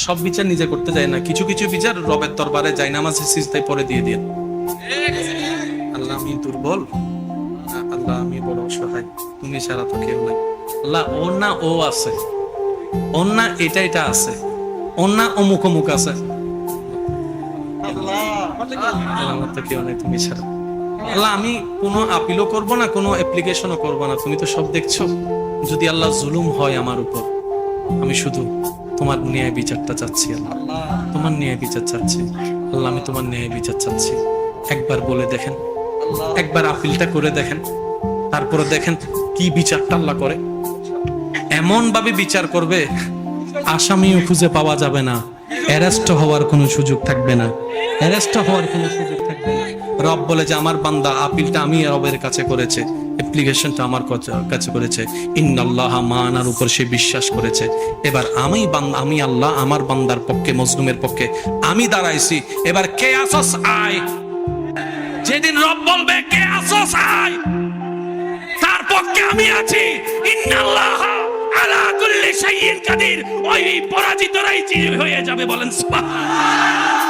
সব বিচার নিজে করতে যায় না, কিছু কিছু বিচার রবের দরবারে যায়, নামাজে সিজদায় পরে দিয়ে দিয়ে। আল্লাহ আমি দুর্বল, আল্লাহ আমি বড় অসহায়, তুমি ছাড়া তো কেউ নাই। আল্লাহ ওর না ও আছে, ওর না এটা এটা আছে, ওর না অমুক অমুক আছে, আমার তো কেউ নাই তুমি ছাড়া। আল্লাহ আমি কোনো আপিলও করব না, কোনো অ্যাপ্লিকেশনও করব না, তুমি তো সব দেখছো। যদি আল্লাহ জুলুম হয় আমার উপর, আমি শুধু তোমার ন্যায় বিচারটা চাচ্ছি। আল্লাহ তোমার ন্যায় বিচার চাচ্ছি। আল্লাহ আমি তোমার ন্যায় বিচার চাচ্ছি। একবার বলে দেখেন, একবার আপিলটা করে দেখেন, তারপরে দেখেন কি বিচারটা আল্লাহ করে। এমন ভাবে বিচার করবে আসামিও খুঁজে পাওয়া যাবে না, অ্যারেস্ট হওয়ার কোনো সুযোগ থাকবে না, অ্যারেস্ট হওয়ার কোনো সুযোগ থাকবে না। রব বলে যে আমার বান্দা আপিলটা আমি রবের কাছে করেছে, অ্যাপ্লিকেশনটা আমার কাছে করেছে, ইন্নাল্লাহ মানার উপর সে বিশ্বাস করেছে। এবার আমি আল্লাহ আমার বান্দার পক্ষে, মজলুমের পক্ষে আমি দাঁড়াইছি। এবার কে আসস আয়, যেদিন রব বলবে কে আসস আয়, তার পক্ষে আমি আছি। ইন্নাল্লাহ আলা কুল্লি শাইইন কাদির, ওই পরাজিতরাই হয়ে যাবে। বলেন সুবহানাল্লাহ।